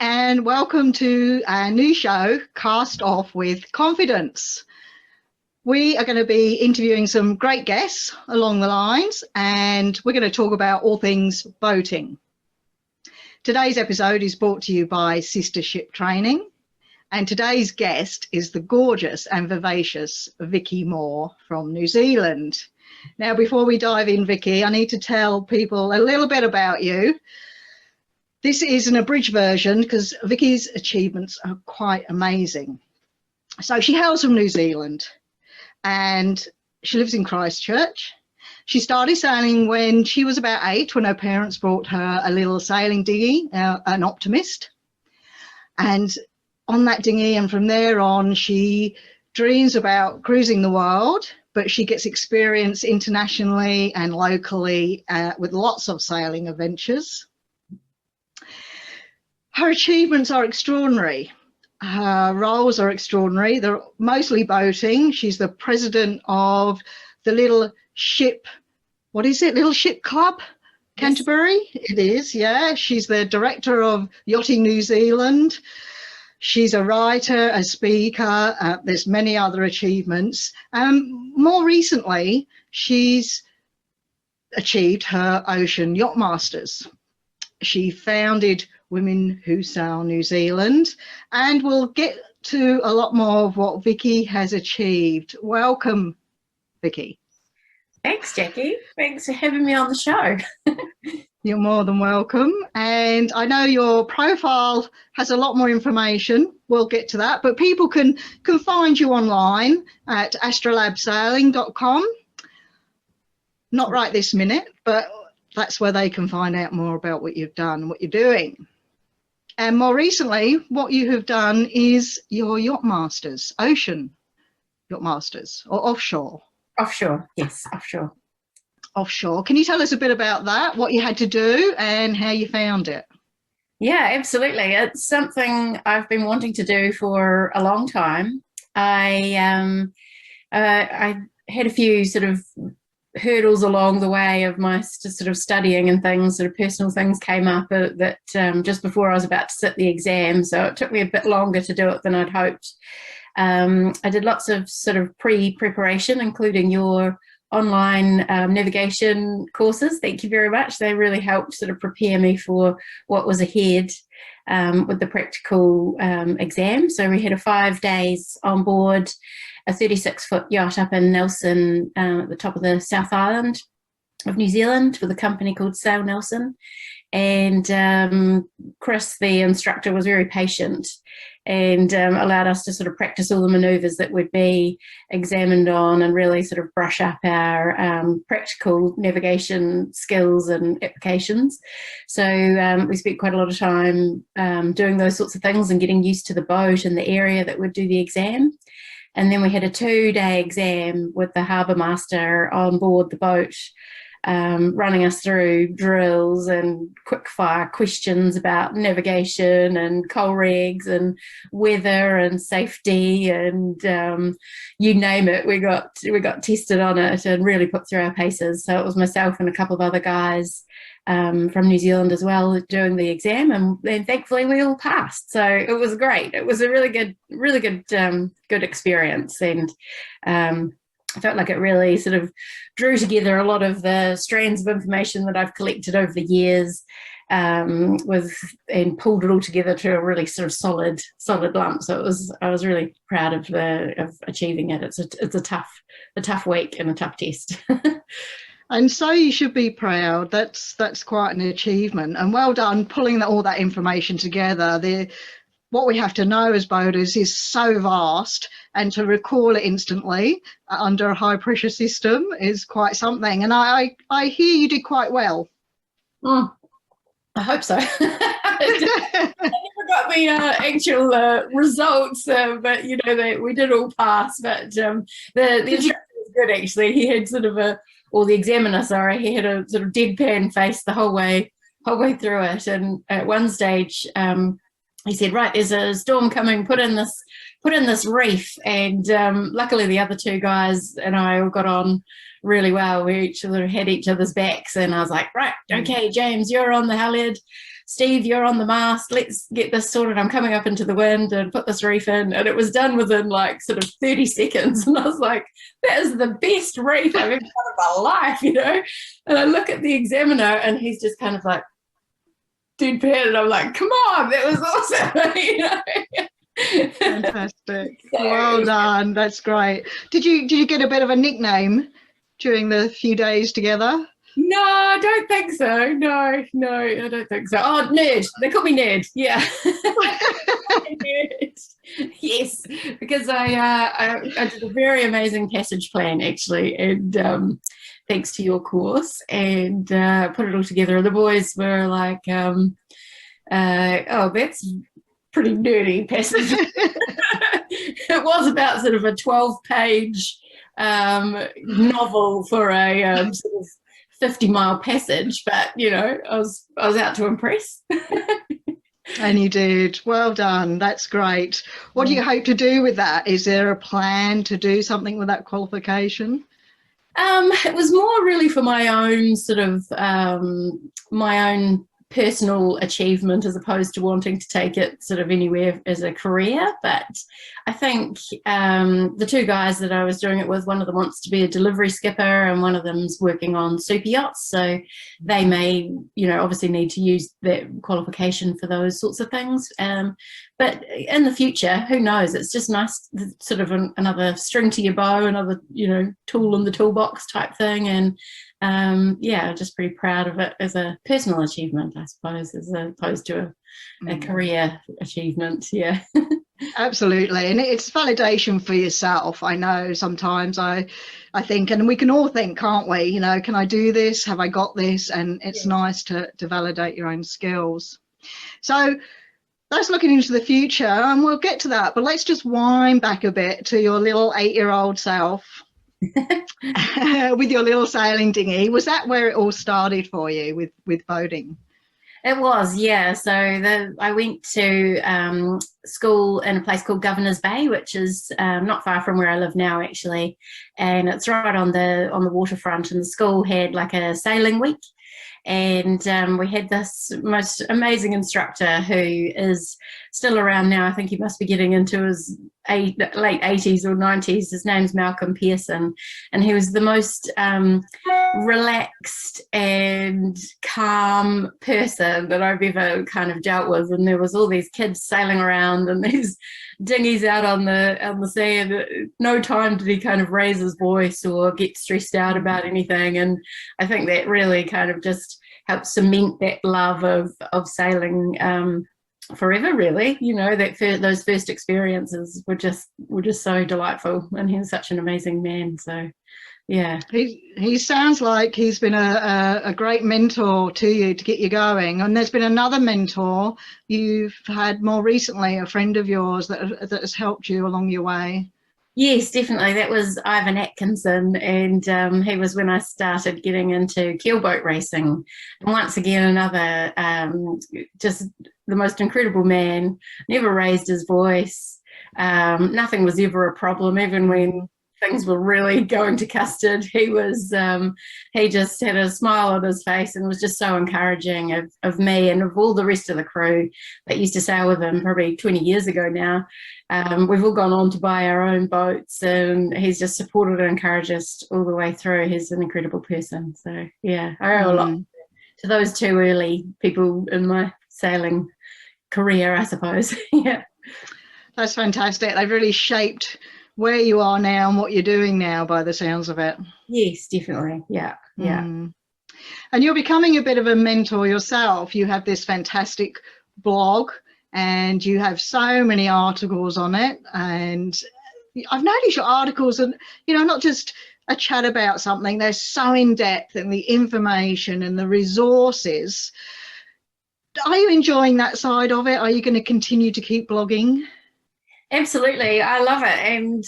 and welcome to our new show, Cast Off with Confidence. We are going to be interviewing some great guests along the lines, and we're going to talk about all things boating. Today's episode is brought to you by Sister Ship Training, and today's guest is the gorgeous and vivacious Viki Moore from New Zealand. Now, before we dive in, Viki, I need to tell people a little bit about you. This is an abridged version because Viki's achievements are quite amazing. So she hails from New Zealand and she lives in Christchurch. She started sailing when she was about 8, when her parents brought her a little sailing dinghy, an Optimist. And on that dinghy and from there on, she dreams about cruising the world, but she gets experience internationally and locally with lots of sailing adventures. Her achievements are extraordinary. Her roles are extraordinary. They're mostly boating. She's the president of the Little Ship, what is it? Little Ship Club, Canterbury? Yes. It is, yeah. She's the director of Yachting New Zealand. She's a writer, a speaker. There's many other achievements. More recently, she's achieved her Ocean Yacht Masters. She founded Women Who Sail New Zealand, and we'll get to a lot more of what Viki has achieved. Welcome, Viki. Thanks, Jackie. Thanks for having me on the show. You're more than welcome. And I know your profile has a lot more information. We'll get to that, but people can find you online at astrolabsailing.com. Not right this minute, but that's where they can find out more about what you've done and what you're doing. And more recently, what you have done is your Yacht Masters, Ocean Yacht Masters, or offshore. Offshore, yes, offshore. Offshore. Can you tell us a bit about that, what you had to do and how you found it? Yeah, absolutely. It's something I've been wanting to do for a long time. I had a few sort of hurdles along the way of my sort of studying and things, sort of personal things came up that just before I was about to sit the exam, so it took me a bit longer to do it than I'd hoped. I did lots of sort of pre-preparation, including your online navigation courses. Thank you very much. They really helped sort of prepare me for what was ahead with the practical exam. So we had a 5 days on board a 36-foot yacht up in Nelson at the top of the South Island of New Zealand with a company called Sail Nelson. And Chris, the instructor, was very patient and allowed us to sort of practice all the manoeuvres that would be examined on and really sort of brush up our practical navigation skills and applications. So we spent quite a lot of time doing those sorts of things and getting used to the boat and the area that would do the exam. And then we had a 2-day exam with the harbour master on board the boat, running us through drills and quick fire questions about navigation and coal rigs and weather and safety and you name it. We got tested on it and really put through our paces. So it was myself and a couple of other guys from New Zealand as well doing the exam, and then thankfully we all passed. So it was great. It was a really good experience, and I felt like it really sort of drew together a lot of the strands of information that I've collected over the years and pulled it all together to a really sort of solid lump. So I was really proud of achieving it. It's a tough week and a tough test. And so you should be proud. That's quite an achievement, and well done pulling all that information together. What we have to know as boaters is so vast, and to recall it instantly under a high pressure system is quite something. And I hear you did quite well. I hope so. I never got the actual results, but you know, we did all pass. But the instructor was good, actually. He had sort of the examiner, sorry, he had a sort of deadpan face the whole way through it. And at one stage, he said, right, there's a storm coming, put in this reef. And luckily the other 2 guys and I all got on really well. We each sort of had each other's backs, and I was like, right, okay, James, you're on the halyard. Steve, you're on the mast, let's get this sorted, I'm coming up into the wind and put this reef in. And it was done within like sort of 30 seconds. And I was like, that is the best reef I've ever done in my life, you know. And I look at the examiner and he's just kind of like deadpan, and I'm like, come on, that was awesome. You know. Fantastic. Well done. That's great. Did you get a bit of a nickname during the few days together? No, I don't think so. No, I don't think so. Oh, Nerd. They call me Nerd. Yeah. Nerd. Yes, because I did a very amazing passage plan actually, and thanks to your course, and put it all together. And the boys were like, "Oh, that's pretty nerdy passage." It was about sort of a 12-page novel for a sort of 50-mile passage, but you know, I was out to impress. And you did. Well done. That's great. What do you hope to do with that? Is there a plan to do something with that qualification? It was more really for my own sort of my own personal achievement, as opposed to wanting to take it sort of anywhere as a career. But I think the two guys that I was doing it with, one of them wants to be a delivery skipper and one of them's working on super yachts, so they may, you know, obviously need to use that qualification for those sorts of things. But in the future, who knows? It's just nice, sort of another string to your bow, another, you know, tool in the toolbox type thing. And yeah, just pretty proud of it as a personal achievement, I suppose, as opposed to a career achievement. Yeah. Absolutely. And it's validation for yourself. I know sometimes I think, and we can all think, can't we? You know, can I do this? Have I got this? And it's nice to validate your own skills. So that's looking into the future, and we'll get to that. But let's just wind back a bit to your little 8-year-old self. With your little sailing dinghy. Was that where it all started for you with boating? It was, yeah. So I went to school in a place called Governor's Bay, which is not far from where I live now, actually, and it's right on the waterfront. And the school had like a sailing week, and we had this most amazing instructor who is still around now. I think he must be getting into his late 80s or 90s. His name's Malcolm Pearson, and he was the most relaxed and calm person that I've ever kind of dealt with. And there was all these kids sailing around and these dinghies out on the sea, and no time did he kind of raise his voice or get stressed out about anything. And I think that really kind of just helped cement that love of sailing forever, really. You know, those first experiences were just so delightful, and he was such an amazing man. So yeah, he sounds like he's been a great mentor to you to get you going. And there's been another mentor you've had more recently, a friend of yours that has helped you along your way. Yes, definitely. That was Ivan Atkinson, and he was when I started getting into keelboat racing. And once again, another just the most incredible man, never raised his voice. Nothing was ever a problem, even when things were really going to custard. He just had a smile on his face and was just so encouraging of me and of all the rest of the crew that used to sail with him probably 20 years ago now. We've all gone on to buy our own boats, and he's just supported and encouraged us all the way through. He's an incredible person. So yeah, I owe a lot to those two early people in my sailing career, I suppose. Yeah. That's fantastic. They've really shaped where you are now and what you're doing now, by the sounds of it. Yes, definitely. Yeah. And you're becoming a bit of a mentor yourself. You have this fantastic blog and you have so many articles on it, and I've noticed your articles are, you know, not just a chat about something, they're so in depth, and the information and the resources. Are you enjoying that side of it? Are you going to continue to keep blogging? Absolutely, I love it, and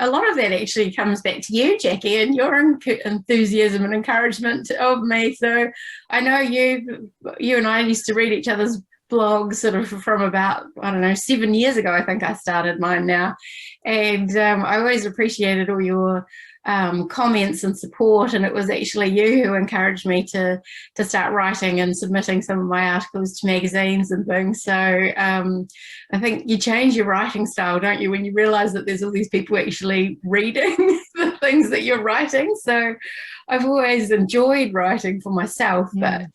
a lot of that actually comes back to you, Jackie, and your enthusiasm and encouragement of me. So I know you and I used to read each other's blog sort of from about, I don't know, 7 years ago. I think I started mine now. And I always appreciated all your comments and support, and it was actually you who encouraged me to start writing and submitting some of my articles to magazines and things. So I think you change your writing style, don't you, when you realize that there's all these people actually reading the things that you're writing. So I've always enjoyed writing for myself, but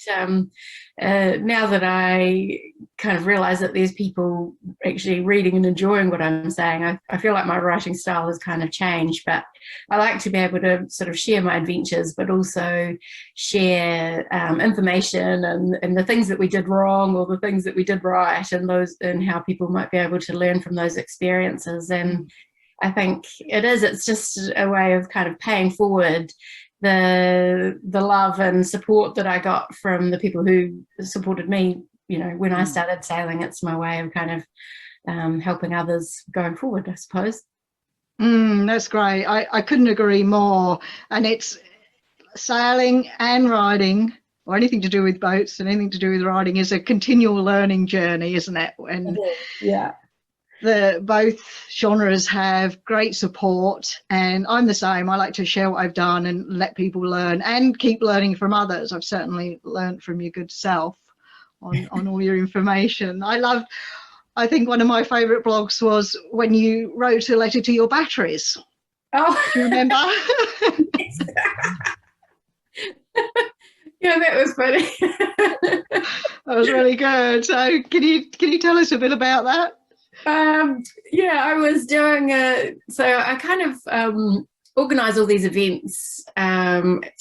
now that I kind of realize that there's people actually reading and enjoying what I'm saying, I feel like my writing style has kind of changed. But I like to be able to sort of share my adventures, but also share information and the things that we did wrong or the things that we did right, and how people might be able to learn from those experiences. And I think it's just a way of kind of paying forward the love and support that I got from the people who supported me, when I started sailing. It's my way of kind of helping others going forward, I suppose. That's great. I couldn't agree more. And it's sailing and riding, or anything to do with boats and anything to do with riding, is a continual learning journey, isn't it? And yeah. Both genres have great support, and I'm the same. I like to share what I've done and let people learn and keep learning from others. I've certainly learned from your good self on all your information. I think one of my favorite blogs was when you wrote a letter to your batteries. Oh, do you remember? Yeah, that was funny. That was really good. So can you tell us a bit about that? I was doing so I kind of organise all these events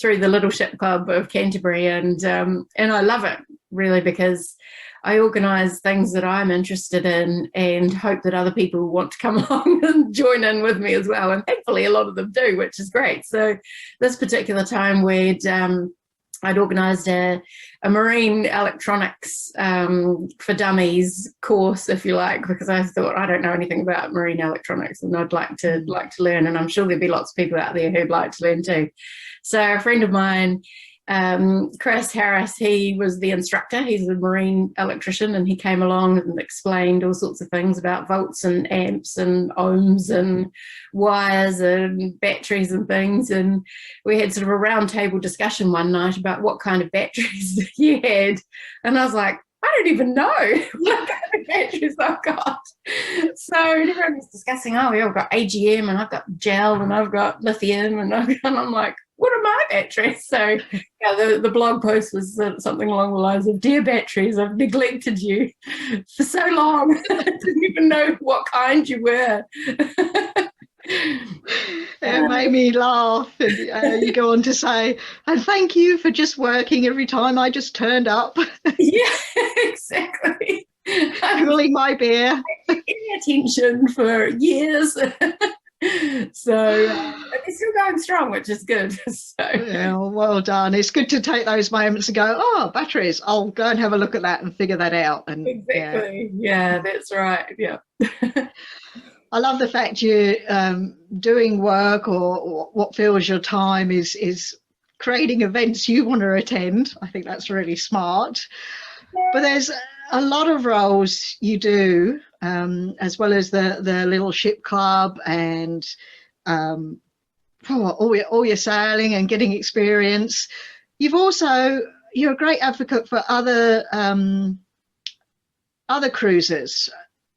through the Little Ship Club of Canterbury, and I love it really, because I organise things that I'm interested in and hope that other people want to come along and join in with me as well, and thankfully a lot of them do, which is great. So this particular time I'd organised a marine electronics for dummies course, if you like, because I thought I don't know anything about marine electronics and I'd like to learn, and I'm sure there'd be lots of people out there who'd like to learn too. So a friend of mine, Chris Harris, he was the instructor. He's a marine electrician, and he came along and explained all sorts of things about volts and amps and ohms and wires and batteries and things. And we had sort of a round table discussion one night about what kind of batteries he had, and I was like, I don't even know what kind of batteries I've got. So everyone was discussing, we've got AGM, and I've got gel, and I've got lithium, and I'm like, what are my batteries? So the blog post was something along the lines of, dear batteries, I've neglected you for so long. I didn't even know what kind you were. It made me laugh. And you go on to say, and thank you for just working every time I just turned up. Yeah, exactly. Cooling my beer. Any attention for years. So it's still going strong, which is good. So yeah, well done. It's good to take those moments and go, batteries, I'll go and have a look at that and figure that out. And exactly. Yeah, that's right. Yeah. I love the fact you're doing work, or what fills your time is creating events you want to attend. I think that's really smart. But there's a lot of roles you do, as well as the Little Ship Club, and all your sailing and getting experience. You're a great advocate for other cruises.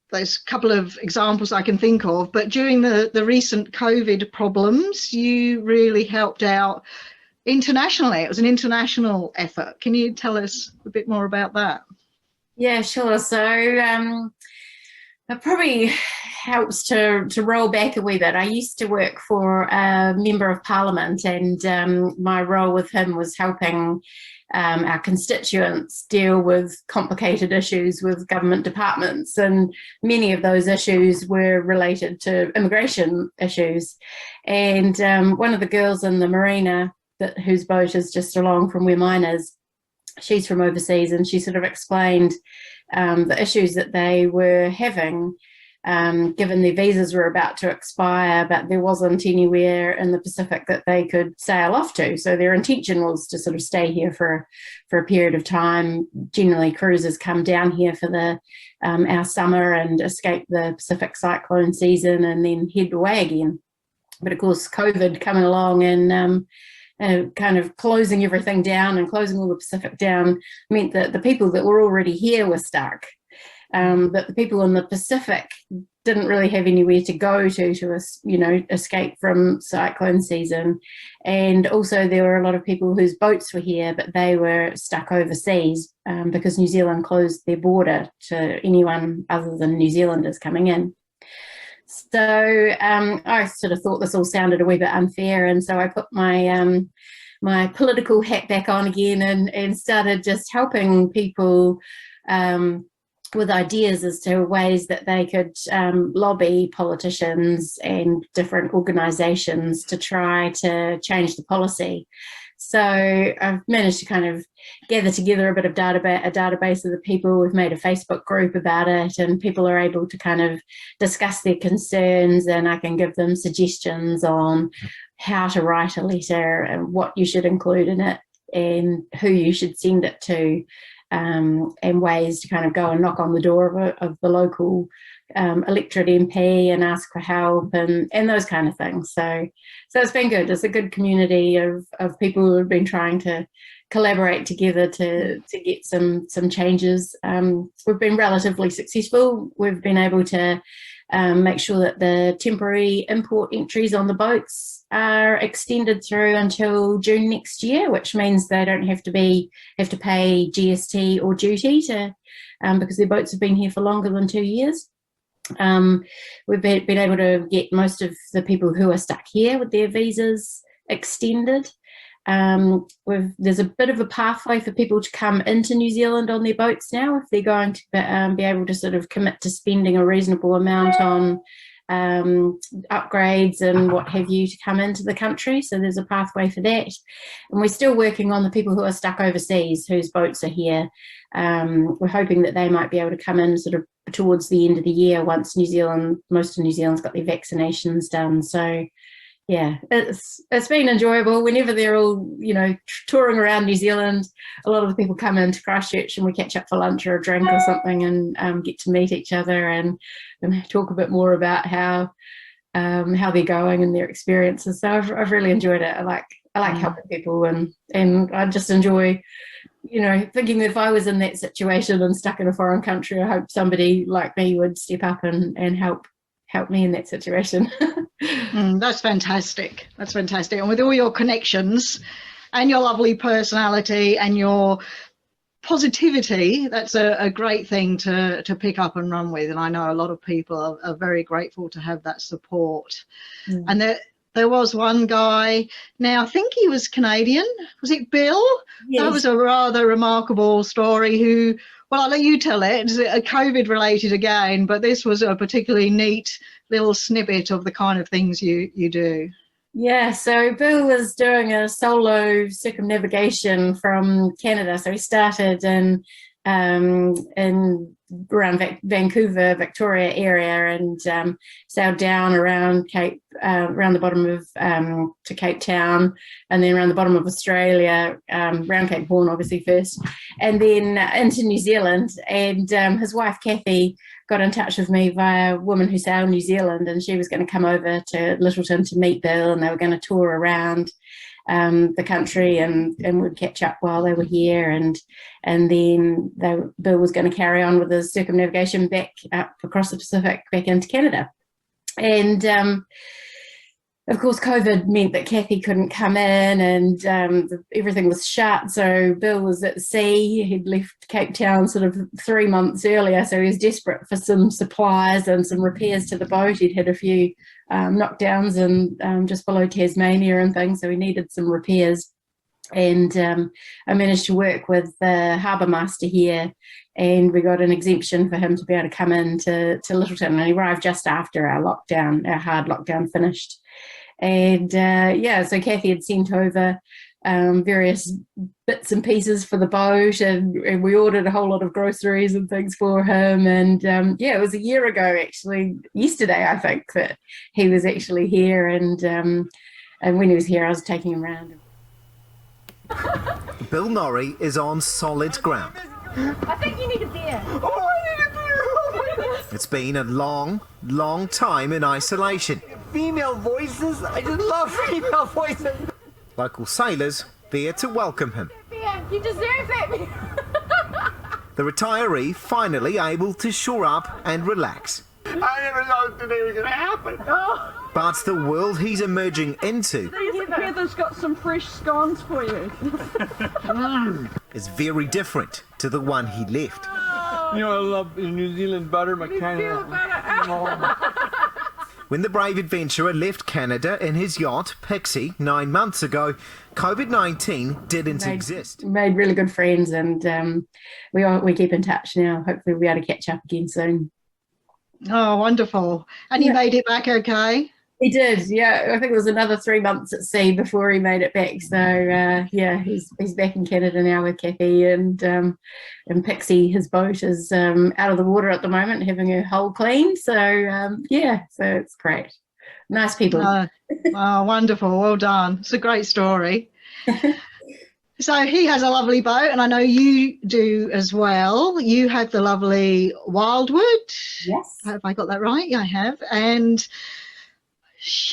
There's a couple of examples I can think of, but during the recent COVID problems, you really helped out internationally. It was an international effort. Can you tell us a bit more about that? Yeah, sure. So it probably helps to roll back a wee bit. I used to work for a member of parliament, and my role with him was helping our constituents deal with complicated issues with government departments, and many of those issues were related to immigration issues. And one of the girls in the marina whose boat is just along from where mine is, she's from overseas, and she sort of explained the issues that they were having given their visas were about to expire, but there wasn't anywhere in the Pacific that they could sail off to. So their intention was to sort of stay here for a period of time. Generally, cruisers come down here for our summer and escape the Pacific cyclone season and then head away again. But of course, COVID coming along and kind of closing everything down and closing all the Pacific down meant that the people that were already here were stuck. But the people in the Pacific didn't really have anywhere to go to escape from cyclone season. And also there were a lot of people whose boats were here, but they were stuck overseas because New Zealand closed their border to anyone other than New Zealanders coming in. So I sort of thought this all sounded a wee bit unfair, and so I put my my political hat back on again and started just helping people with ideas as to ways that they could lobby politicians and different organisations to try to change the policy. So I've managed to kind of gather together a bit of a database of the people. We've made a Facebook group about it, and people are able to kind of discuss their concerns, and I can give them suggestions on how to write a letter and what you should include in it and who you should send it to. And ways to kind of go and knock on the door of the local electorate MP and ask for help and those kind of things. So it's been good. It's a good community of people who have been trying to collaborate together to get some changes. We've been relatively successful. We've been able to make sure that the temporary import entries on the boats are extended through until June next year, which means they don't have to pay GST or duty because their boats have been here for longer than 2 years. We've been able to get most of the people who are stuck here with their visas extended. There's a bit of a pathway for people to come into New Zealand on their boats now if they're going to be able to sort of commit to spending a reasonable amount on upgrades and what have you to come into the country. So there's a pathway for that. And we're still working on the people who are stuck overseas whose boats are here. We're hoping that they might be able to come in sort of towards the end of the year once most of New Zealand's got their vaccinations done. So yeah, it's been enjoyable. Whenever they're all, touring around New Zealand, a lot of the people come into Christchurch and we catch up for lunch or a drink or something and get to meet each other and talk a bit more about how they're going and their experiences. So I've really enjoyed it. I like helping people and I just enjoy, thinking that if I was in that situation and stuck in a foreign country, I hope somebody like me would step up and help me in that situation. That's fantastic. That's fantastic. And with all your connections and your lovely personality and your positivity, that's a great thing to pick up and run with. And I know a lot of people are very grateful to have that support. And there was one guy, now I think he was Canadian. Was it Bill? Yes. That was a rather remarkable story well, I'll let you tell it. It's a COVID related again, but this was a particularly neat little snippet of the kind of things you do. Yeah, so Bill was doing a solo circumnavigation from Canada. So he started in around Vancouver, Victoria area, and sailed down around around the bottom of to Cape Town, and then around the bottom of Australia, around Cape Horn obviously first, and then into New Zealand. And his wife Kathy got in touch with me via a woman who sailed New Zealand, and she was going to come over to Lyttelton to meet Bill, and they were going to tour around the country and would catch up while they were here, and then Bill was going to carry on with his circumnavigation back up across the Pacific back into Canada. And of course COVID meant that Kathy couldn't come in, and everything was shut, so Bill was at sea. He'd left Cape Town sort of 3 months earlier, so he was desperate for some supplies and some repairs to the boat. He'd had a few knockdowns and just below Tasmania and things, so he needed some repairs. And I managed to work with the harbour master here, and we got an exemption for him to be able to come in to Lyttelton, and he arrived just after our hard lockdown finished. And so Kathy had sent over various bits and pieces for the boat, and we ordered a whole lot of groceries and things for him. And it was a year ago, actually, yesterday, I think, that he was actually here. And when he was here, I was taking him around. Bill Norrie is on solid ground. I think you need a beer. Oh, I need a beer! Oh my goodness. It's been a long, long time in isolation. Female voices? I just love female voices. Local sailors there to welcome him. Beer, you deserve it. The retiree finally able to shore up and relax. I never thought today was going to happen. Oh. But the world he's emerging into Heather's got some fresh scones for you. is very different to the one he left. You know, I love New Zealand butter, my Canada. When the brave adventurer left Canada in his yacht, Pixie, 9 months ago, COVID-19 didn't exist. Made really good friends, and we keep in touch now. Hopefully we'll be able to catch up again soon. Oh, wonderful. And he made it back okay? He did, yeah. I think it was another 3 months at sea before he made it back. So, he's back in Canada now with Kathy, and Pixie, his boat, is out of the water at the moment, having her hull cleaned. So, so it's great. Nice people. Oh, wonderful. Well done. It's a great story. So he has a lovely boat, and I know you do as well. You have the lovely Wildwood. Yes. Have I got that right? Yeah, I have. And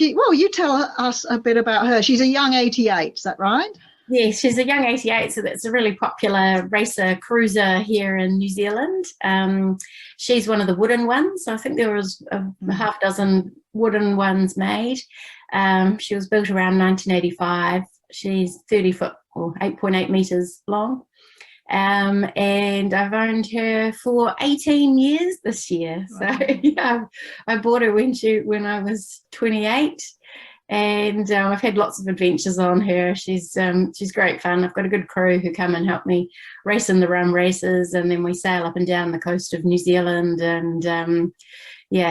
you tell us a bit about her. She's a young 88, is that right? Yes, she's a young 88, so that's a really popular racer cruiser here in New Zealand. She's one of the wooden ones. I think there was a half dozen wooden ones made. She was built around 1985. She's 30 foot or 8.8 meters long. And I've owned her for 18 years this year. Wow. So yeah, I bought her when I was 28. And I've had lots of adventures on her. She's great fun. I've got a good crew who come and help me race in the rum races, and then we sail up and down the coast of New Zealand. And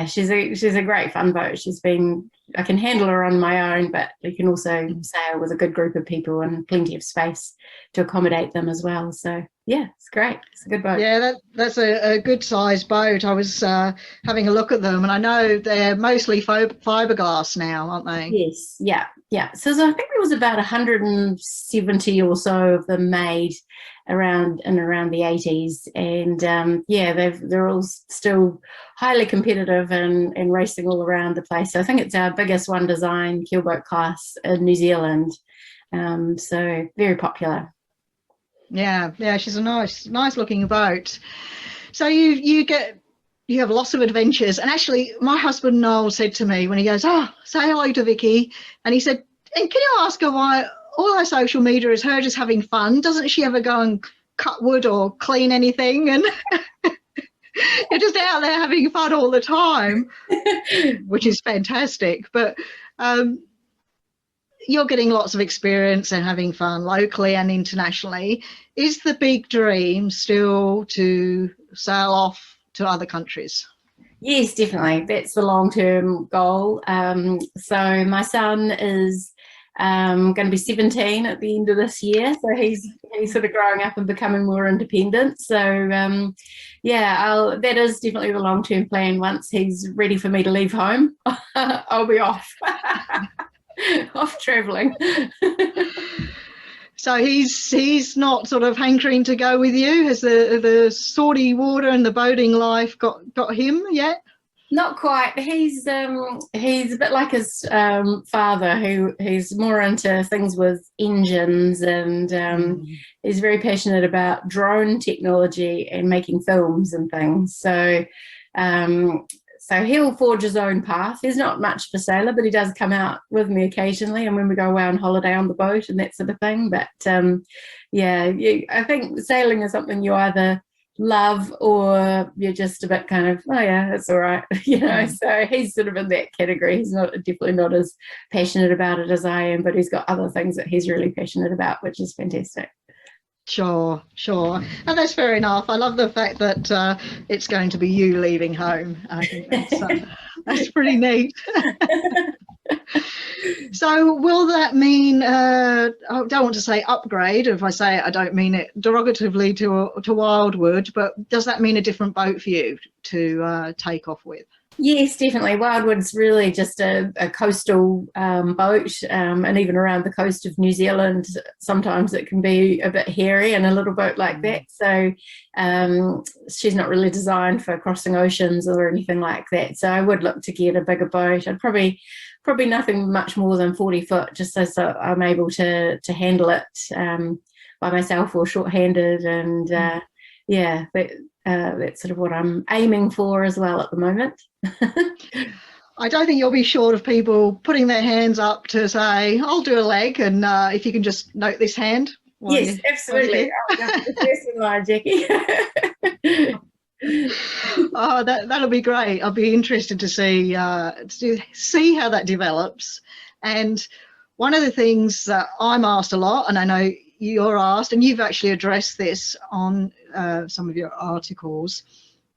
she's a great fun boat. I can handle her on my own, but you can also sail with a good group of people and plenty of space to accommodate them as well. So yeah, it's great. It's a good boat. Yeah, that's a good sized boat. I was having a look at them, and I know they're mostly fiberglass now, aren't they? Yes, yeah. So I think there was about 170 or so of them made around the 80s, and they're all still highly competitive and racing all around the place. So I think it's our biggest one design keelboat class in New Zealand. So very popular. Yeah, she's a nice looking boat. So you have lots of adventures. And actually, my husband Noel said to me when he goes, "Oh, say hello to Viki," and he said, "And can you ask her why all her social media is her just having fun? Doesn't she ever go and cut wood or clean anything?" And you're just out there having fun all the time, which is fantastic. But you're getting lots of experience and having fun locally and internationally. Is the big dream still to sail off to other countries? Yes, definitely. That's the long-term goal. So my son is going to be 17 at the end of this year. So he's sort of growing up and becoming more independent. So that is definitely the long-term plan. Once he's ready for me to leave home, I'll be off. Off traveling. So he's not sort of hankering to go with you? Has the salty water and the boating life got him yet? Not quite. He's a bit like his father, he's more into things with engines, and he's very passionate about drone technology and making films and things. So he'll forge his own path. He's not much of a sailor, but he does come out with me occasionally, and when we go away on holiday on the boat and that sort of thing. But I think sailing is something you either love or you're just a bit kind of, oh yeah, it's all right, So he's sort of in that category. He's definitely not as passionate about it as I am, but he's got other things that he's really passionate about, which is fantastic. Sure. And that's fair enough. I love the fact that it's going to be you leaving home. I think that's pretty neat. So will that mean, I don't want to say upgrade, if I say it, I don't mean it derogatively to Wildwood, but does that mean a different boat for you to take off with? Yes, definitely. Wildwood's really just a coastal boat, and even around the coast of New Zealand, sometimes it can be a bit hairy and a little boat like that. So she's not really designed for crossing oceans or anything like that. So I would look to get a bigger boat. I'd probably nothing much more than 40 foot, just so I'm able to handle it by myself or short-handed. And yeah, that's sort of what I'm aiming for as well at the moment. I don't think you'll be short of people putting their hands up to say, I'll do a leg, and if you can just note this hand. Yes, absolutely. First in line, Jackie. Oh, that'll be great. I'll be interested to see how that develops. And one of the things that I'm asked a lot, and I know you're asked, and you've actually addressed this on some of your articles,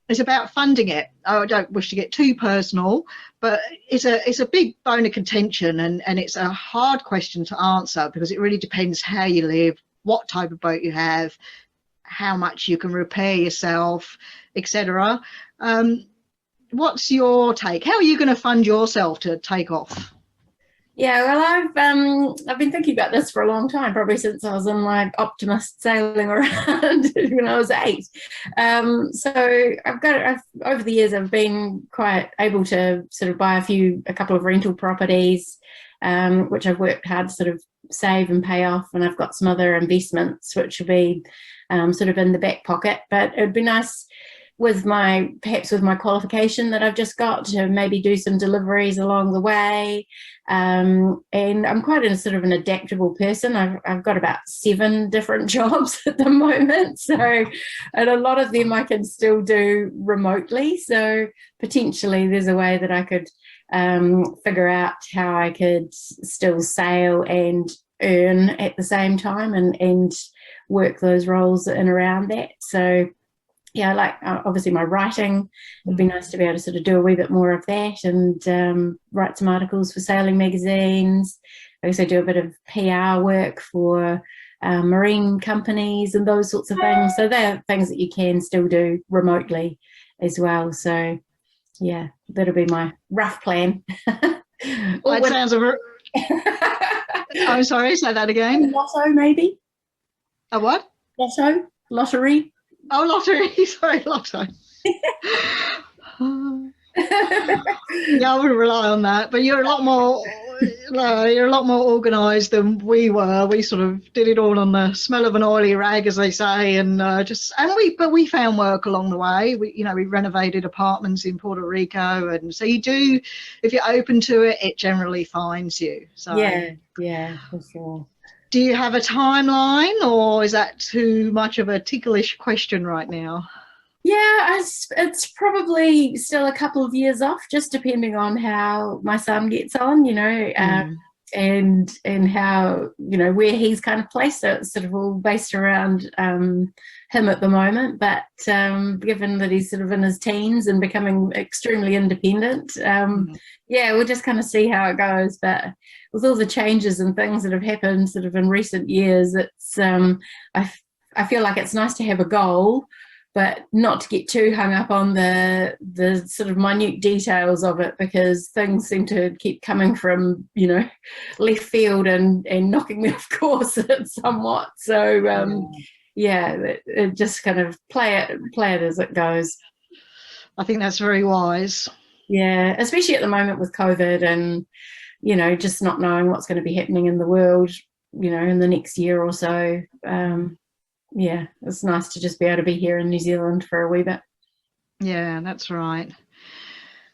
is about funding it. I don't wish to get too personal, but it's a big bone of contention, and it's a hard question to answer because it really depends how you live, what type of boat you have, how much you can repair yourself, etc. What's your take? How are you going to fund yourself to take off? Yeah, well, I've been thinking about this for a long time, probably since I was in my Optimist sailing around when I was 8. So I've over the years I've been quite able to sort of buy a couple of rental properties, which I've worked hard to sort of save and pay off, and I've got some other investments which will be sort of in the back pocket. But it'd be nice perhaps with my qualification that I've just got to maybe do some deliveries along the way. And I'm quite a sort of an adaptable person. I've got about 7 different jobs at the moment. So, and a lot of them I can still do remotely. So potentially there's a way that I could figure out how I could still sail and earn at the same time and work those roles in around that. So yeah, like obviously my writing, it'd be nice to be able to sort of do a wee bit more of that and write some articles for sailing magazines. I also do a bit of PR work for marine companies and those sorts of things. So they're things that you can still do remotely as well. So yeah, that'll be my rough plan. That sounds I'm sorry, say that again. Lotto, maybe. A what? Lottery. Oh, lottery. Sorry, lotto. Yeah, I wouldn't rely on that. But you're a lot more organised than we were. We sort of did it all on the smell of an oily rag, as they say, and we found work along the way. We renovated apartments in Puerto Rico, and so you do, if you're open to it, it generally finds you. So yeah, for sure. Do you have a timeline, or is that too much of a ticklish question right now? Yeah, it's probably still a couple of years off, just depending on how my son gets on, and how, where he's kind of placed. So it's sort of all based around him at the moment. But given that he's sort of in his teens and becoming extremely independent, we'll just kind of see how it goes. But with all the changes and things that have happened sort of in recent years, it's I feel like it's nice to have a goal, but not to get too hung up on the sort of minute details of it, because things seem to keep coming from, left field and knocking me off course somewhat. So, it just kind of play it as it goes. I think that's very wise. Yeah, especially at the moment with COVID and, just not knowing what's going to be happening in the world, in the next year or so. Yeah, it's nice to just be able to be here in New Zealand for a wee bit. Yeah, that's right.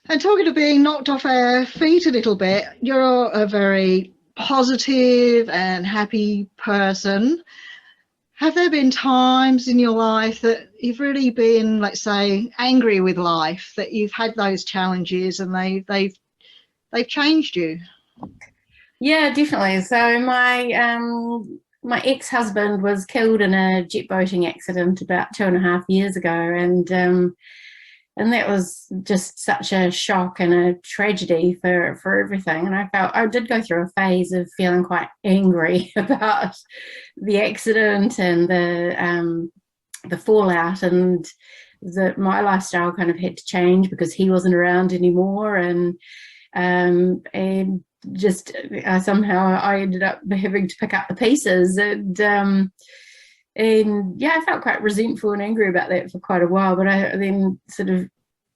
And talking of being knocked off our feet a little bit, you're a very positive and happy person. Have there been times in your life that you've really been, let's say, angry with life, that you've had those challenges and they've changed you? Yeah, definitely. So my ex-husband was killed in a jet boating accident about 2.5 years ago, and And that was just such a shock and a tragedy for everything. And I did go through a phase of feeling quite angry about the accident and the fallout, and that my lifestyle kind of had to change because he wasn't around anymore. And just somehow I ended up having to pick up the pieces, and yeah, I felt quite resentful and angry about that for quite a while. But I then sort of,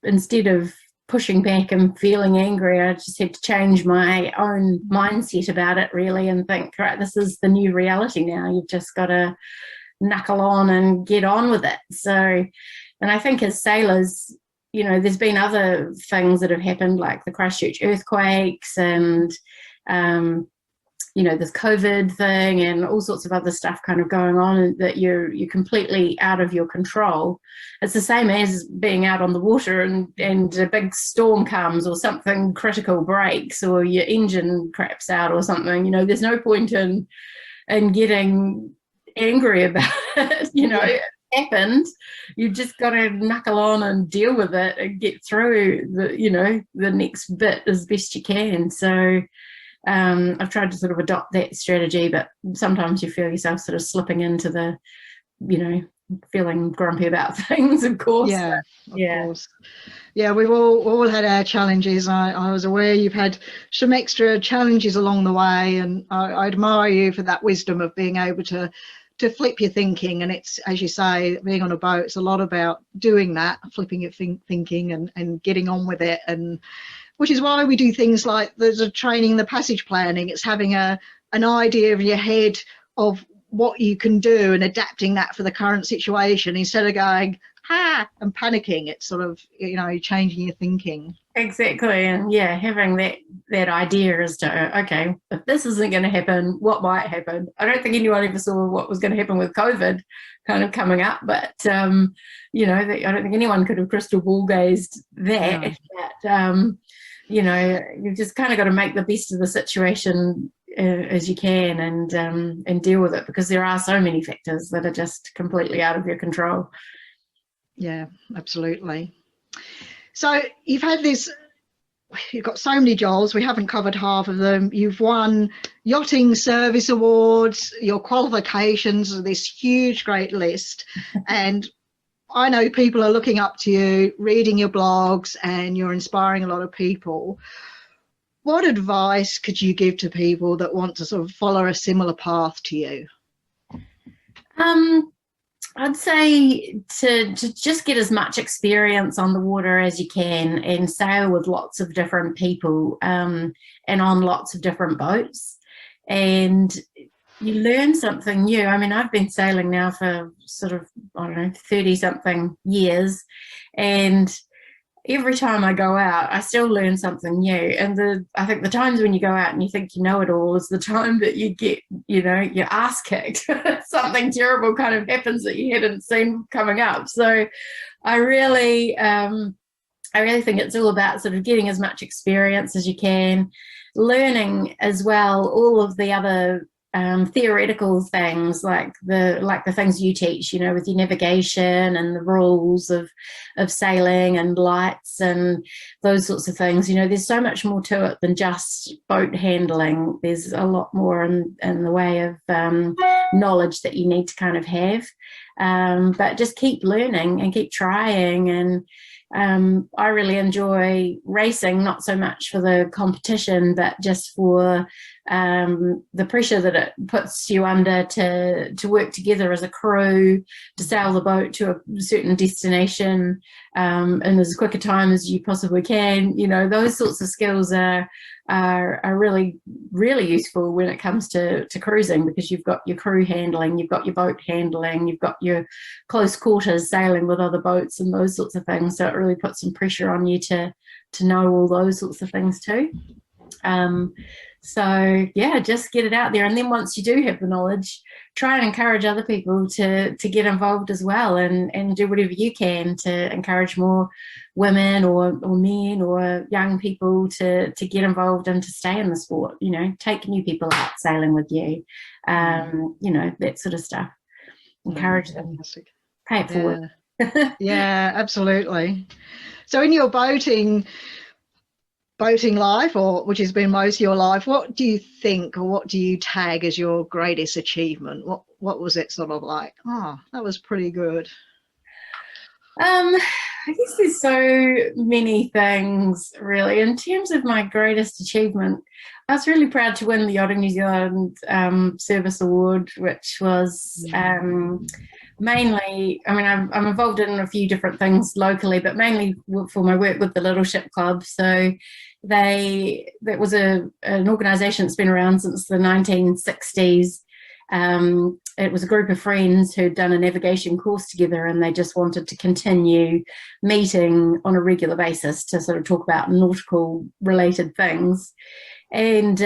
instead of pushing back and feeling angry, I just had to change my own mindset about it, really, and think, right, this is the new reality now. You've just got to knuckle on and get on with it. So, and I think as sailors, you know, there's been other things that have happened, like the Christchurch earthquakes and, you know, this COVID thing and all sorts of other stuff kind of going on, and that you're completely out of your control. It's the same as being out on the water and a big storm comes or something critical breaks or your engine craps out or something. You know, there's no point in getting angry about it. You know, it happened. You just got to knuckle on and deal with it and get through the next bit as best you can. So I've tried to sort of adopt that strategy, but sometimes you feel yourself sort of slipping into the, you know, feeling grumpy about things, of course. Yeah, of course. Yeah, we've all had our challenges. I was aware you've had some extra challenges along the way, and I admire you for that wisdom of being able to flip your thinking. And it's, as you say, being on a boat, it's a lot about doing that, flipping your thinking and getting on with it. And which is why we do things like there's a training, the passage planning. It's having an idea in your head of what you can do and adapting that for the current situation instead of going, and panicking. It's sort of, you know, changing your thinking. Exactly. And yeah, having that idea as to, okay, if this isn't going to happen, what might happen? I don't think anyone ever saw what was going to happen with COVID kind of coming up, but you know, I don't think anyone could have crystal ball gazed that. No. But you know, you've just kind of got to make the best of the situation as you can, and deal with it, because there are so many factors that are just completely out of your control. Yeah, absolutely. So you've got so many jobs. We haven't covered half of them. You've won yachting service awards, your qualifications are this huge, great list. And I know people are looking up to you, reading your blogs, and you're inspiring a lot of people. What advice could you give to people that want to sort of follow a similar path to you? I'd say to just get as much experience on the water as you can and sail with lots of different people, and on lots of different boats, and you learn something new. I mean, I've been sailing now for sort of, I don't know, 30 something years, and every time I go out, I still learn something new. And I think the times when you go out and you think you know it all is the time that you get, you know, your ass kicked. Something terrible kind of happens that you hadn't seen coming up. So I really think it's all about sort of getting as much experience as you can, learning as well all of the other theoretical things, like the things you teach, you know, with your navigation and the rules of sailing and lights and those sorts of things. You know, there's so much more to it than just boat handling. There's a lot more in the way of knowledge that you need to kind of have. But just keep learning and keep trying. And I really enjoy racing, not so much for the competition, but just for the pressure that it puts you under to work together as a crew, to sail the boat to a certain destination in as quick a time as you possibly can. You know, those sorts of skills are really, really useful when it comes to cruising, because you've got your crew handling, you've got your boat handling, you've got your close quarters sailing with other boats and those sorts of things. So it really puts some pressure on you to know all those sorts of things too. So yeah, just get it out there. And then once you do have the knowledge, try and encourage other people to get involved as well, and do whatever you can to encourage more women or men or young people to get involved and to stay in the sport. You know, take new people out sailing with you, you know, that sort of stuff. Encourage them. Fantastic. Pay it forward. Yeah, absolutely. So in your boating life, or which has been most of your life, what do you think, or what do you tag as your greatest achievement? What was it sort of like? Oh, that was pretty good. I guess there's so many things really. In terms of my greatest achievement, I was really proud to win the Yachting New Zealand Service Award, which was mainly, I mean, I'm involved in a few different things locally, but mainly for my work with the Little Ship Club. So that was an organisation that's been around since the 1960s. It was a group of friends who'd done a navigation course together, and they just wanted to continue meeting on a regular basis to sort of talk about nautical related things. And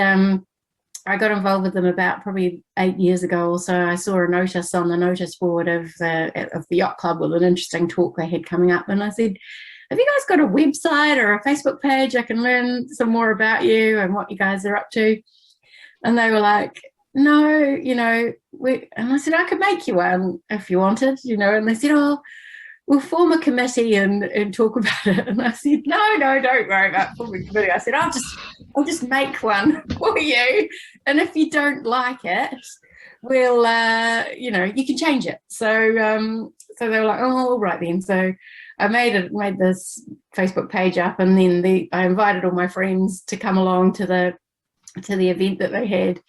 I got involved with them about probably 8 years ago or so. I saw a notice on the notice board of the yacht club with an interesting talk they had coming up, and I said, have you guys got a website or a Facebook page I can learn some more about you and what you guys are up to? And they were like, no, and I said, I could make you one if you wanted, and they said, oh, we'll form a committee and talk about it. And I said, no, don't worry about forming a committee. I said, I'll just make one for you. And if you don't like it, we'll, you can change it. So they were like, oh, all right then. So I made this Facebook page up, and then I invited all my friends to come along to the event that they had.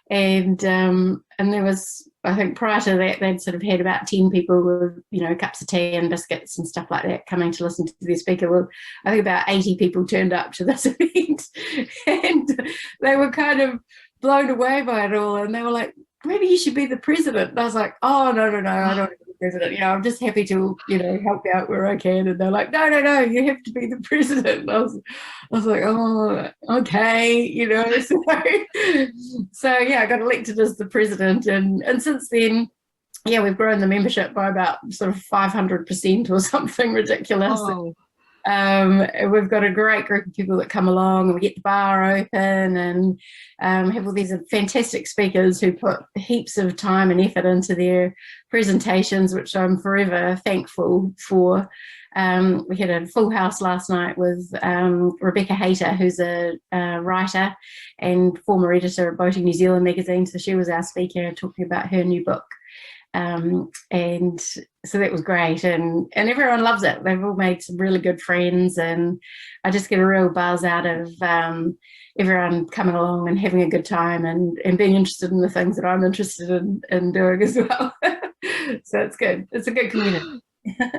And there was, I think prior to that, they'd sort of had about 10 people with, cups of tea and biscuits and stuff like that coming to listen to their speaker. Well, I think about 80 people turned up to this event, and they were kind of blown away by it all. And they were like, maybe you should be the president. And I was like, oh, no, I don't want to be the president. I'm just happy to, help out where I can. And they're like, no, you have to be the president. And I was like, oh, okay, So yeah, I got elected as the president. And since then, yeah, we've grown the membership by about sort of 500% or something ridiculous. Oh. We've got a great group of people that come along, and we get the bar open, and have all these fantastic speakers who put heaps of time and effort into their presentations, which I'm forever thankful for. We had a full house last night with Rebecca Hayter, who's a writer and former editor of Boating New Zealand magazine. So she was our speaker talking about her new book. And so that was great, and everyone loves it. They've all made some really good friends, and I just get a real buzz out of everyone coming along and having a good time and being interested in the things that I'm interested in doing as well. So it's good. It's a good community.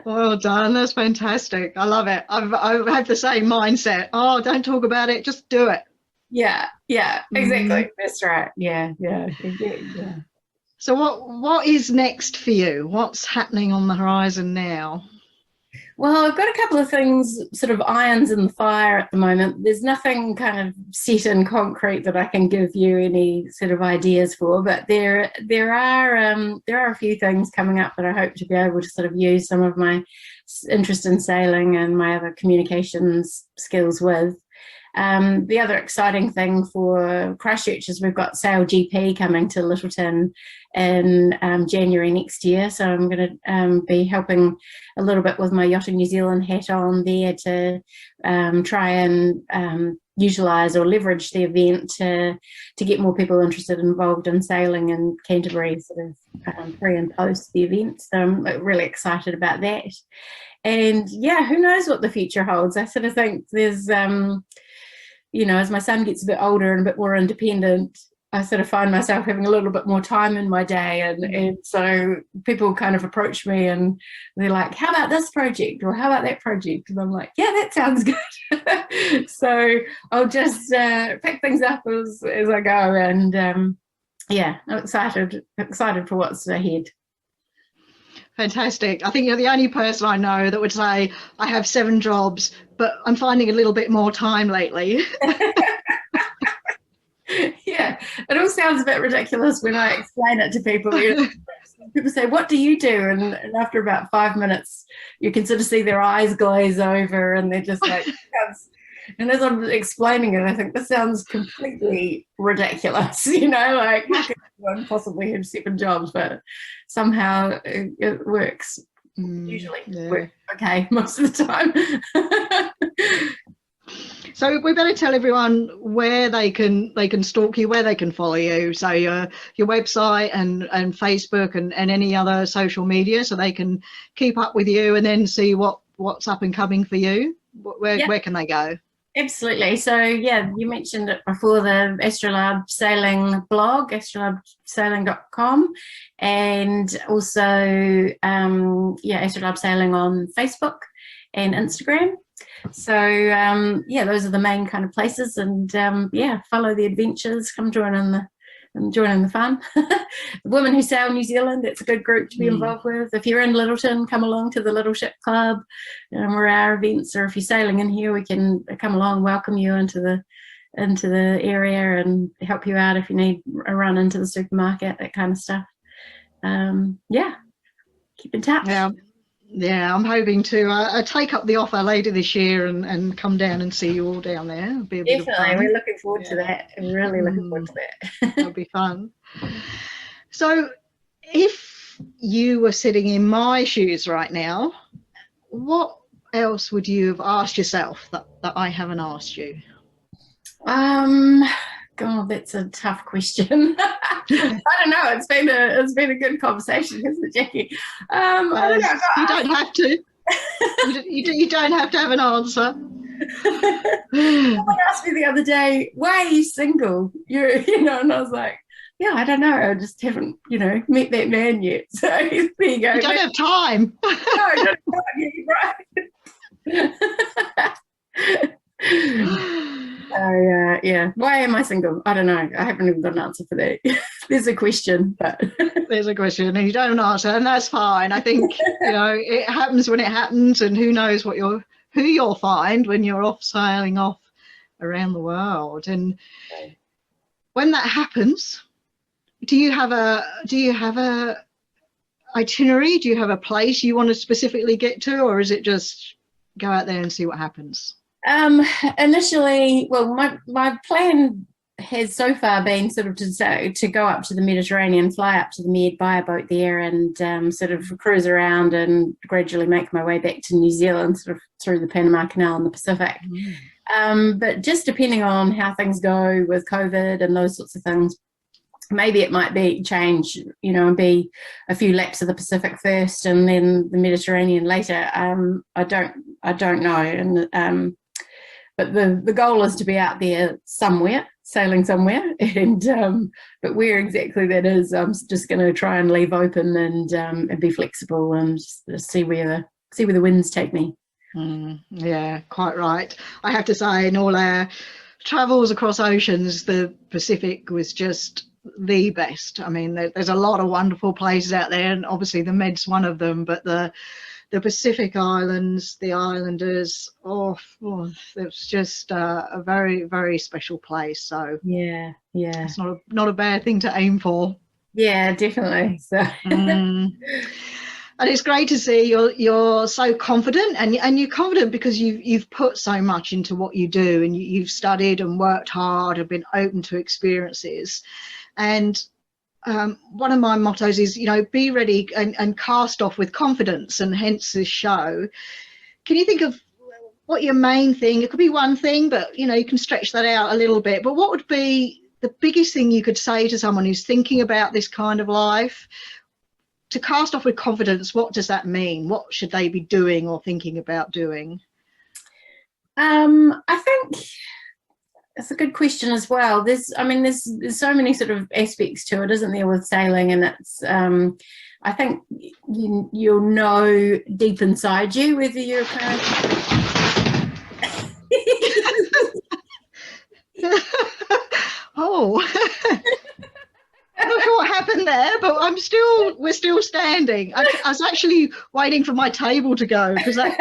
Well done. That's fantastic. I love it. I've had the same mindset. Oh, don't talk about it, just do it. Yeah, exactly. That's right. Yeah. So what is next for you? What's happening on the horizon now? Well, I've got a couple of things, sort of irons in the fire at the moment. There's nothing kind of set in concrete that I can give you any sort of ideas for, but there are a few things coming up that I hope to be able to sort of use some of my interest in sailing and my other communications skills with. The other exciting thing for Christchurch is we've got Sail GP coming to Littleton in January next year. So I'm going to be helping a little bit with my Yachting New Zealand hat on there to try and utilise or leverage the event to get more people interested and involved in sailing in Canterbury sort of pre and post the event. So I'm really excited about that. And yeah, who knows what the future holds. I sort of think there's as my son gets a bit older and a bit more independent, I sort of find myself having a little bit more time in my day. And so people kind of approach me and they're like, how about this project? Or how about that project? And I'm like, yeah, that sounds good. So I'll just pick things up as I go. And I'm excited for what's ahead. Fantastic. I think you're the only person I know that would say, I have 7 jobs, but I'm finding a little bit more time lately. Yeah, it all sounds a bit ridiculous when I explain it to people. People say, what do you do? And after about 5 minutes, you can sort of see their eyes glaze over and they're just like, and as I'm explaining it, I think this sounds completely ridiculous, like how could one possibly have 7 jobs? But somehow it works usually yeah. work okay most of the time. So we better tell everyone where they can stalk you, where they can follow you. So your website and Facebook and any other social media, so they can keep up with you and then see what's up and coming for you. Where can they go? Absolutely. So yeah, you mentioned it before, the Astrolabe Sailing blog, astrolabesailing.com, and also Astrolabe Sailing on Facebook and Instagram. So those are the main kind of places, and follow the adventures, come join in the fun. The Women Who Sail New Zealand, it's a good group to be involved with. If you're in Littleton, come along to the Little Ship Club, we're our events, or if you're sailing in here, we can come along, welcome you into the area and help you out if you need a run into the supermarket, that kind of stuff. Keep in touch. Yeah, I'm hoping to take up the offer later this year and come down and see you all down there. It'll be a bit of fun. We're looking forward to that. Really looking forward to that. It'll be fun. So if you were sitting in my shoes right now, what else would you have asked yourself that I haven't asked you? God, that's a tough question. I don't know. It's been a good conversation, hasn't it, Jackie? I don't know. You don't have to. you don't have to have an answer. Someone asked me the other day, "Why are you single?" And I was like, "Yeah, I don't know. I just haven't, met that man yet." So there you go. You don't have time. No, I don't have time. You're right. Why am I single? I don't know. I haven't even got an answer for that. There's a question, but there's a question and you don't answer, and that's fine. I think it happens when it happens, and who knows who you'll find when you're off sailing off around the world. And when that happens, do you have a itinerary? Do you have a place you want to specifically get to, or is it just go out there and see what happens? Initially, well, my plan has so far been sort of to go up to the Mediterranean, fly up to the Med, buy a boat there, and sort of cruise around and gradually make my way back to New Zealand, sort of through the Panama Canal and the Pacific. But just depending on how things go with COVID and those sorts of things, maybe it might be change, and be a few laps of the Pacific first and then the Mediterranean later. I don't know, and but the goal is to be out there somewhere, sailing somewhere, and but where exactly that is, I'm just going to try and leave open and be flexible and just see where the winds take me. Yeah, quite right. I have to say, in all our travels across oceans, the Pacific was just the best. I mean, there's a lot of wonderful places out there, and obviously the Med's one of them, but the Pacific Islands, the Islanders, it was just a very, very special place. So yeah, it's not a bad thing to aim for. Yeah, definitely. So. And it's great to see you're so confident, and you're confident because you've put so much into what you do, and you've studied and worked hard and been open to experiences. And one of my mottos is, be ready and cast off with confidence, and hence this show. Can you think of what your main thing? It could be one thing, but you can stretch that out a little bit. But what would be the biggest thing you could say to someone who's thinking about this kind of life? To cast off with confidence, what does that mean? What should they be doing or thinking about doing? I think it's a good question as well. There's so many sort of aspects to it, isn't there, with sailing? And it's, I think you'll know deep inside you whether you're kind of... Oh. I'm not sure what happened there, but we're still standing. I was actually waiting for my table to go because that's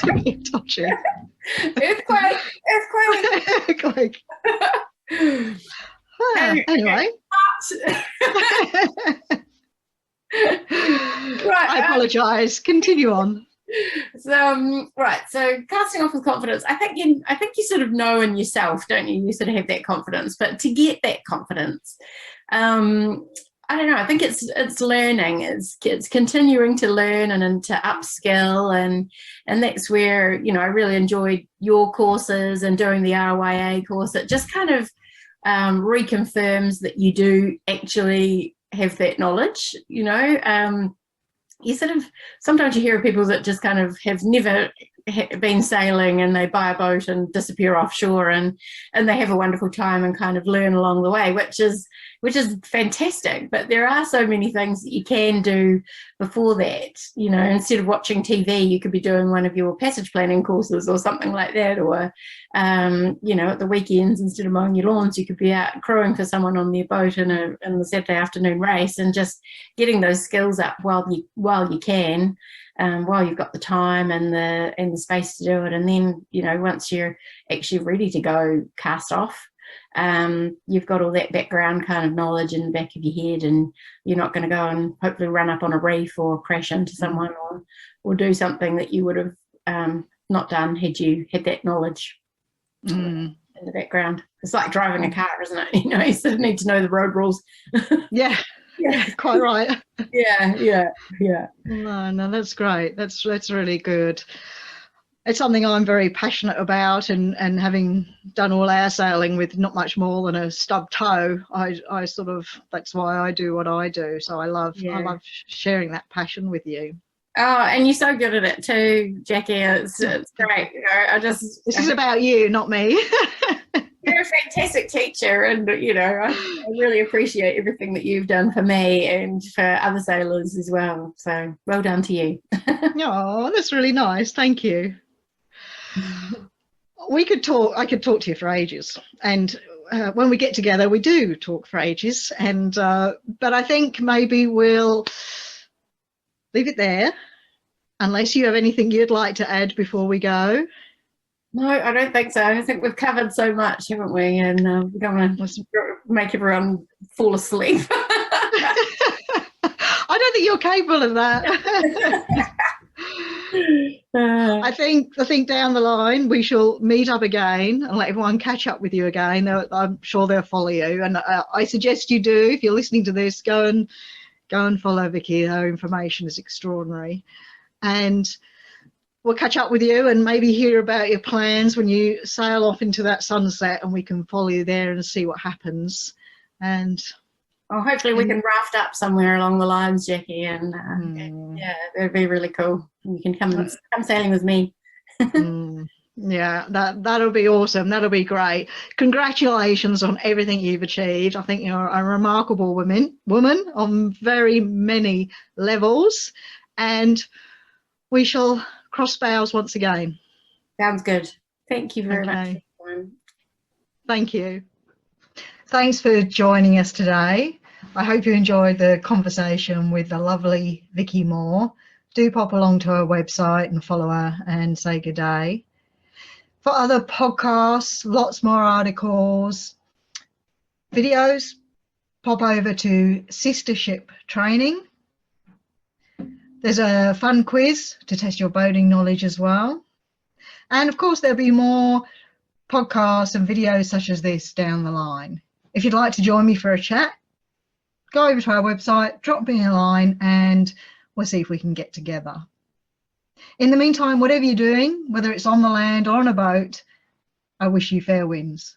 a bit touchy. Earthquake. Anyway. Right. I apologise. Continue on. So so casting off with confidence, I think you sort of know in yourself, don't you? You sort of have that confidence, but to get that confidence, I don't know. I think it's learning. It's continuing to learn and to upskill, and that's where, you know, I really enjoyed your courses and doing the RYA course. It just kind of reconfirms that you do actually have that knowledge. You know, you sort of sometimes you hear of people that just kind of have never been sailing and they buy a boat and disappear offshore and they have a wonderful time and kind of learn along the way, which is fantastic. But there are so many things that you can do before that. You know, instead of watching TV, you could be doing one of your passage planning courses or something like that, or you know, at the weekends, instead of mowing your lawns, you could be out crowing for someone on their boat in the Saturday afternoon race, and just getting those skills up while you can. While you've got the time and the space to do it. And then, you know, once you're actually ready to go cast off, you've got all that background kind of knowledge in the back of your head, and you're not going to go and hopefully run up on a reef or crash into someone or do something that you would have not done had you had that knowledge in the background. It's like driving a car, isn't it? You know, you sort of need to know the road rules. Yeah. Yeah, quite right. Yeah. No, that's great. That's really good. It's something I'm very passionate about, and having done all our sailing with not much more than a stub toe, I sort of, that's why I do what I do. So I love sharing that passion with you. Oh, and you're so good at it too, Jackie. It's great. You know, this is about you, not me. You're a fantastic teacher, and you know, I really appreciate everything that you've done for me and for other sailors as well. So well done to you. Oh, that's really nice. Thank you. I could talk to you for ages, and when we get together, we do talk for ages. And but I think maybe we'll leave it there, unless you have anything you'd like to add before we go. No, I don't think so. I think we've covered so much, haven't we? And we don't want to make everyone fall asleep. I don't think you're capable of that. I think down the line we shall meet up again and let everyone catch up with you again. I'm sure they'll follow you, and I suggest you do. If you're listening to this, go and follow Viki. Her information is extraordinary, and we'll catch up with you and maybe hear about your plans when you sail off into that sunset, and we can follow you there and see what happens. And hopefully we can raft up somewhere along the lines, Jackie, and yeah, that'd be really cool. You can come sailing with me. Yeah, that'll be awesome. That'll be great. Congratulations on everything you've achieved. I think you're a remarkable woman on very many levels, and we shall cross bows once again. Sounds good. Thank you very much. Thank you. Thanks for joining us today. I hope you enjoyed the conversation with the lovely Viki Moore. Do pop along to her website and follow her and say good day. For other podcasts, lots more articles, videos, pop over to Sistership Training. There's a fun quiz to test your boating knowledge as well. And of course, there'll be more podcasts and videos such as this down the line. If you'd like to join me for a chat, go over to our website, drop me a line, and we'll see if we can get together. In the meantime, whatever you're doing, whether it's on the land or on a boat, I wish you fair winds.